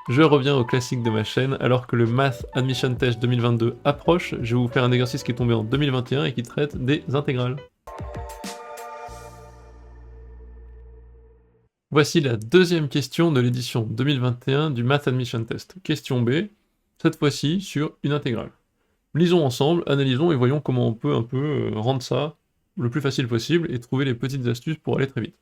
Je reviens au classique de ma chaîne, alors que le Math Admission Test 2022 approche, je vais vous faire un exercice qui est tombé en 2021 et qui traite des intégrales. Voici la deuxième question de l'édition 2021 du Math Admission Test. Question B, cette fois-ci sur une intégrale. Lisons ensemble, analysons et voyons comment on peut un peu rendre ça le plus facile possible et trouver les petites astuces pour aller très vite.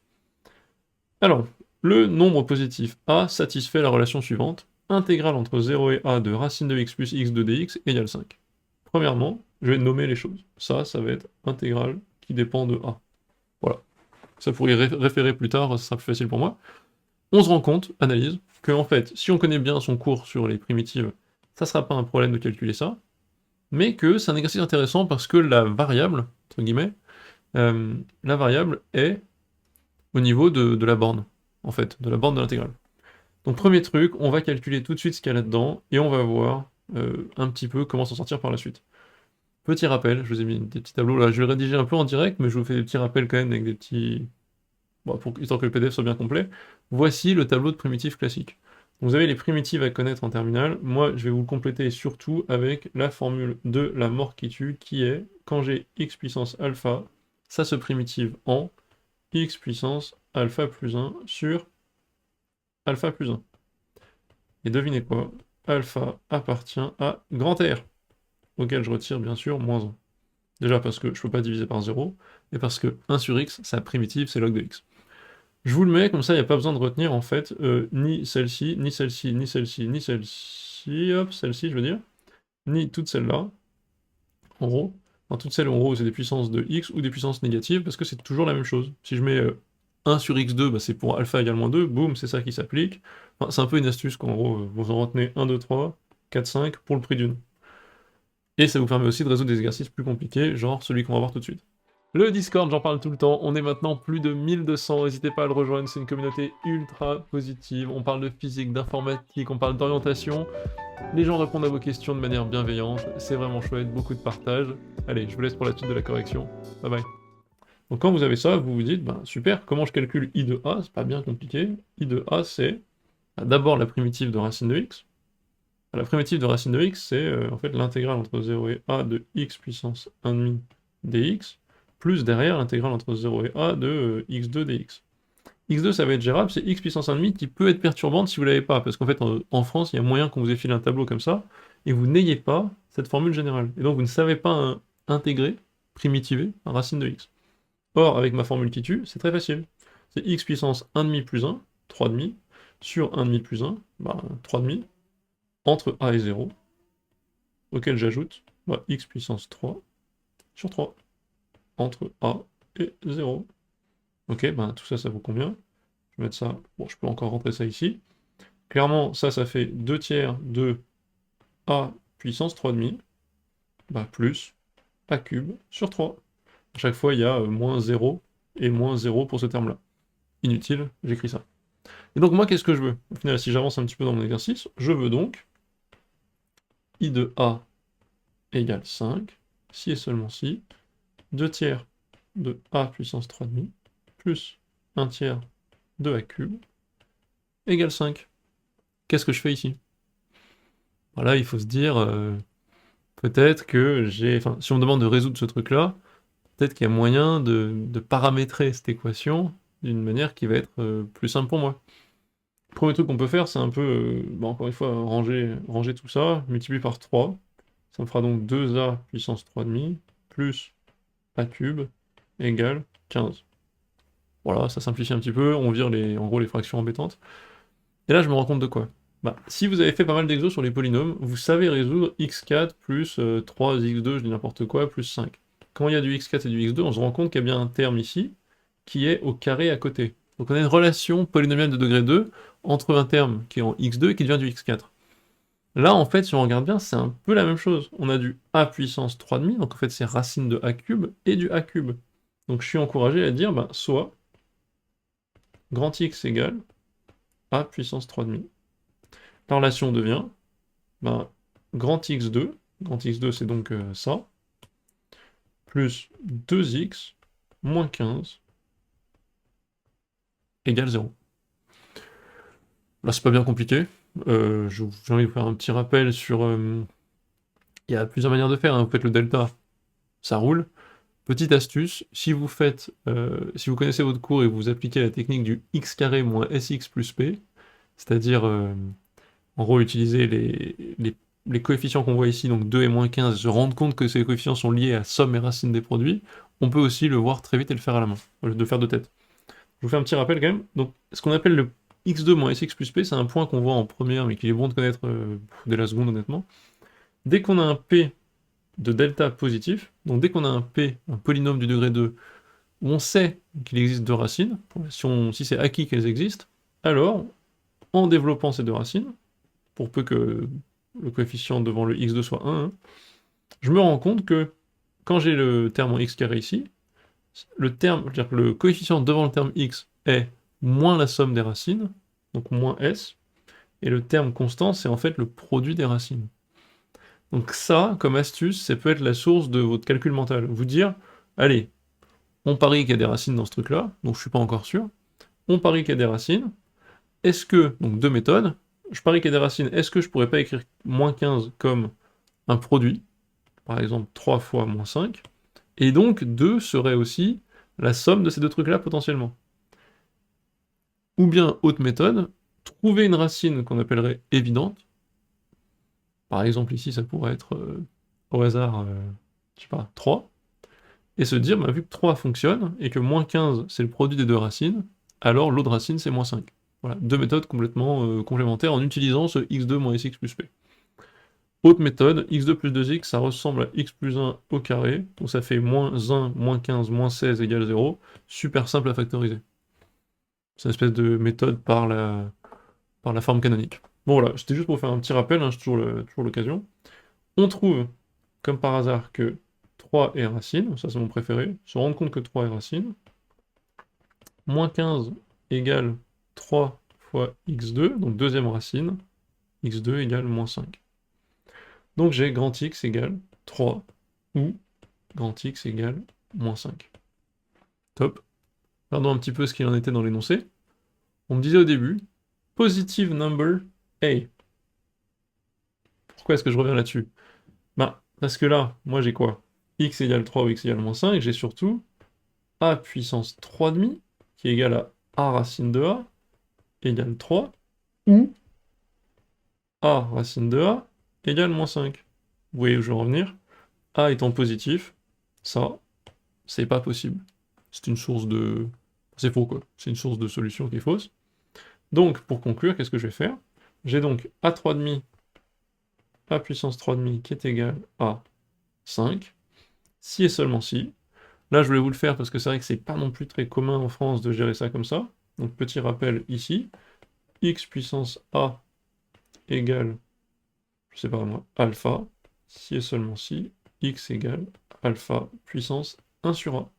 Alors, le nombre positif a satisfait la relation suivante. Intégrale entre 0 et a de racine de x plus x de dx égale 5. Premièrement, je vais nommer les choses. Ça va être intégrale qui dépend de a. Voilà. Ça pourrait référer plus tard, ça sera plus facile pour moi. On se rend compte, analyse, que en fait, si on connaît bien son cours sur les primitives, ça sera pas un problème de calculer ça, mais que c'est un exercice intéressant parce que la variable, entre guillemets, la variable est au niveau de la borne, en fait, de la borne de l'intégrale. Donc premier truc, on va calculer tout de suite ce qu'il y a là-dedans, et on va voir un petit peu comment s'en sortir par la suite. Petit rappel, je vous ai mis des petits tableaux là, je vais le rédiger un peu en direct, mais je vous fais des petits rappels quand même avec des petits... Bon, histoire que le PDF soit bien complet. Voici le tableau de primitives classique. Vous avez les primitives à connaître en terminale, moi je vais vous le compléter surtout avec la formule de la mort qui tue, qui est, quand j'ai x puissance alpha, ça se primitive en x puissance alpha plus 1 sur alpha plus 1. Et devinez quoi? Alpha appartient à grand R, auquel je retire bien sûr moins 1. Déjà parce que je ne peux pas diviser par 0, et parce que 1 sur x, sa primitive, c'est log de x. Je vous le mets, comme ça, il n'y a pas besoin de retenir, en fait, ni celle-ci, ni celle-ci, ni celle-ci, ni celle-ci, hop, celle-ci, je veux dire, ni toutes celles-là, en gros. Enfin, toutes celles, en gros, c'est des puissances de x ou des puissances négatives, parce que c'est toujours la même chose. Si je mets 1 sur x2, bah, c'est pour alpha égale moins 2, boum, c'est ça qui s'applique. Enfin, c'est un peu une astuce, qu'en gros, vous en retenez 1, 2, 3, 4, 5 pour le prix d'une. Et ça vous permet aussi de résoudre des exercices plus compliqués, genre celui qu'on va voir tout de suite. Le Discord, j'en parle tout le temps, on est maintenant plus de 1200, n'hésitez pas à le rejoindre, c'est une communauté ultra positive, on parle de physique, d'informatique, on parle d'orientation, les gens répondent à vos questions de manière bienveillante, c'est vraiment chouette, beaucoup de partage. Allez, je vous laisse pour la suite de la correction, bye bye. Donc quand vous avez ça, vous vous dites, ben super, comment je calcule i de a, c'est pas bien compliqué, i de a c'est d'abord la primitive de racine de x. La primitive de racine de x, c'est en fait l'intégrale entre 0 et a de x puissance 1,5 dx, plus derrière l'intégrale entre 0 et a de x2 dx. x2, ça va être gérable, c'est x puissance 1,5 qui peut être perturbante si vous l'avez pas, parce qu'en fait, en France, il y a moyen qu'on vous ait filé un tableau comme ça, et vous n'ayez pas cette formule générale. Et donc, vous ne savez pas intégrer, primitiver, un racine de x. Or, avec ma formule qui tue, c'est très facile. C'est x puissance 1,5 plus 1, 3,5, sur 1,5 plus 1, bah, 3,5, entre a et 0, auquel j'ajoute bah, x puissance 3 sur 3, entre a et 0. Ok, ben tout ça, ça vous convient. Je vais mettre ça, bon, je peux encore rentrer ça ici. Clairement, ça fait 2 tiers de a puissance 3,5, bah, plus a cube sur 3. À chaque fois, il y a moins 0 et moins 0 pour ce terme-là. Inutile, j'écris ça. Et donc moi, qu'est-ce que je veux? Au final, si j'avance un petit peu dans mon exercice, je veux donc i de a égale 5, si et seulement si, 2 tiers de a puissance 3,5, plus 1 tiers de a cube, égale 5. Qu'est-ce que je fais ici? Voilà, il faut se dire, peut-être que j'ai... Enfin, si on me demande de résoudre ce truc-là, peut-être qu'il y a moyen de paramétrer cette équation d'une manière qui va être plus simple pour moi. Le premier truc qu'on peut faire, c'est un peu, bah, encore une fois, ranger tout ça, multiplier par 3. Ça me fera donc 2a puissance 3,5 plus a cube égale 15. Voilà, ça simplifie un petit peu, on vire en gros les fractions embêtantes. Et là, je me rends compte de quoi? Bah, si vous avez fait pas mal d'exos sur les polynômes, vous savez résoudre x4 plus 3x2, je dis n'importe quoi, plus 5. Quand il y a du x4 et du x2, on se rend compte qu'il y a bien un terme ici qui est au carré à côté. Donc on a une relation polynomiale de degré 2 entre un terme qui est en x2 et qui devient du x4. Là, en fait, si on regarde bien, c'est un peu la même chose. On a du a puissance 3,5, donc en fait c'est racine de a cube et du a cube. Donc je suis encouragé à dire, bah, soit grand X égale a puissance 3,5. La relation devient ben, grand X2 c'est donc ça, plus 2x moins 15 égale 0. Là c'est pas bien compliqué, J'ai envie de vous faire un petit rappel sur... il y a plusieurs manières de faire, hein. Vous faites le delta, ça roule. Petite astuce, si vous connaissez votre cours et vous appliquez la technique du x carré moins sx plus p, c'est-à-dire, en gros, utiliser les coefficients qu'on voit ici, donc 2 et moins 15, se rendre compte que ces coefficients sont liés à somme et racine des produits, on peut aussi le voir très vite et le faire à la main, au lieu de le faire de tête. Je vous fais un petit rappel quand même. Donc, ce qu'on appelle le x2 moins sx plus p, c'est un point qu'on voit en première, mais qu'il est bon de connaître dès la seconde, honnêtement. Dès qu'on a un p de delta positif, donc dès qu'on a un p, un polynôme du degré 2, où on sait qu'il existe deux racines, si c'est acquis qu'elles existent, alors, en développant ces deux racines, pour peu que le coefficient devant le x2 soit 1, hein, je me rends compte que quand j'ai le terme en x carré ici, c'est-à-dire que le coefficient devant le terme x est moins la somme des racines, donc moins s, et le terme constant, c'est en fait le produit des racines. Donc ça, comme astuce, ça peut être la source de votre calcul mental. Vous dire, allez, on parie qu'il y a des racines dans ce truc-là, donc je suis pas encore sûr. On parie qu'il y a des racines. Est-ce que, donc deux méthodes, je parie qu'il y a des racines, est-ce que je pourrais pas écrire moins 15 comme un produit, par exemple 3 fois moins 5, et donc 2 serait aussi la somme de ces deux trucs-là potentiellement. Ou bien, autre méthode, trouver une racine qu'on appellerait évidente. Par exemple ici ça pourrait être au hasard, je sais pas, 3, et se dire, bah, vu que 3 fonctionne, et que moins 15 c'est le produit des deux racines, alors l'autre racine c'est moins 5. Voilà, deux méthodes complètement complémentaires en utilisant ce x2 moins sx plus p. Autre méthode, x2 plus 2x, ça ressemble à x plus 1 au carré, donc ça fait moins 1, moins 15, moins 16 égale 0, super simple à factoriser. C'est une espèce de méthode par la forme canonique. Bon voilà, c'était juste pour faire un petit rappel, hein, j'ai toujours l'occasion. On trouve, comme par hasard, que 3 est racine, ça c'est mon préféré, se rendre compte que 3 est racine, moins 15 égale 3 fois x2, donc deuxième racine, x2 égale moins 5. Donc j'ai grand X égale 3, ou grand X égale moins 5. Top. Regardons un petit peu ce qu'il en était dans l'énoncé. On me disait au début, positive number A. Pourquoi est-ce que je reviens là-dessus? Bah, parce que là, moi j'ai quoi? X égale 3 ou X égale moins 5, j'ai surtout A puissance 3,5, qui est égal à A racine de A, égale 3, ou A racine de A, égale moins 5. Vous voyez où je veux en revenir? A étant positif, ça, c'est pas possible. C'est une source de... C'est faux, quoi. C'est une source de solution qui est fausse. Donc, pour conclure, qu'est-ce que je vais faire? J'ai donc A3,5, A puissance 3,5 qui est égal à 5, si et seulement si. Là, je voulais vous le faire parce que c'est vrai que c'est pas non plus très commun en France de gérer ça comme ça. Donc, petit rappel ici, x puissance A égale, je sais pas moi, alpha, si et seulement si, x égale alpha puissance 1 sur A.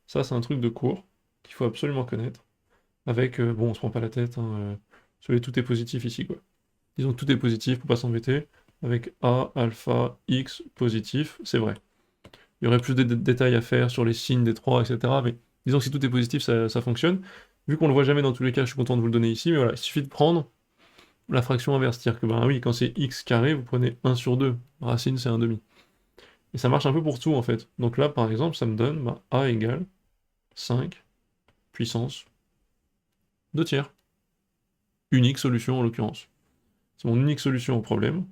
Ça, c'est un truc de cours qu'il faut absolument connaître. Avec, bon, on se prend pas la tête, hein, tout est positif ici, quoi. Disons que tout est positif, pour pas s'embêter. Avec A, alpha, x, positif, c'est vrai. Il y aurait plus de détails à faire sur les signes des 3, etc. Mais disons que si tout est positif, ça fonctionne. Vu qu'on le voit jamais dans tous les cas, je suis content de vous le donner ici, mais voilà, il suffit de prendre la fraction inverse. C'est-à-dire que, ben oui, quand c'est x carré, vous prenez 1 sur 2. Racine, c'est 1 demi. Et ça marche un peu pour tout, en fait. Donc là, par exemple, ça me donne A égale 5 puissance 2 tiers. Unique solution, en l'occurrence. C'est mon unique solution au problème.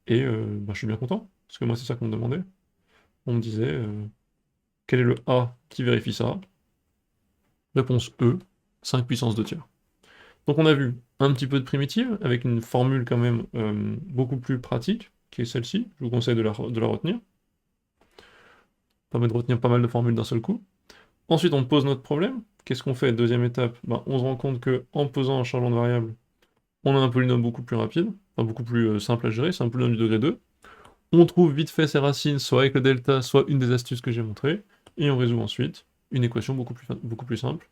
Et je suis bien content, parce que moi, c'est ça qu'on me demandait. On me disait, quel est le A qui vérifie ça? Réponse E, 5 puissance 2 tiers. Donc on a vu un petit peu de primitive, avec une formule quand même beaucoup plus pratique, qui est celle-ci. Je vous conseille de la retenir. Permet de retenir pas mal de formules d'un seul coup. Ensuite, on pose notre problème. Qu'est-ce qu'on fait? Deuxième étape, on se rend compte qu'en posant un changeant de variable, on a un polynôme beaucoup plus rapide, enfin beaucoup plus simple à gérer, c'est un polynôme du degré 2. On trouve vite fait ses racines, soit avec le delta, soit une des astuces que j'ai montrées, et on résout ensuite une équation beaucoup plus simple.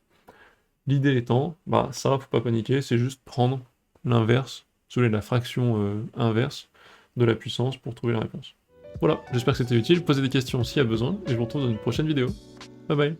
L'idée étant, ça, faut pas paniquer, c'est juste prendre l'inverse, la fraction inverse de la puissance pour trouver la réponse. Voilà, j'espère que c'était utile, posez des questions s'il y a besoin, et je vous retrouve dans une prochaine vidéo. Bye bye.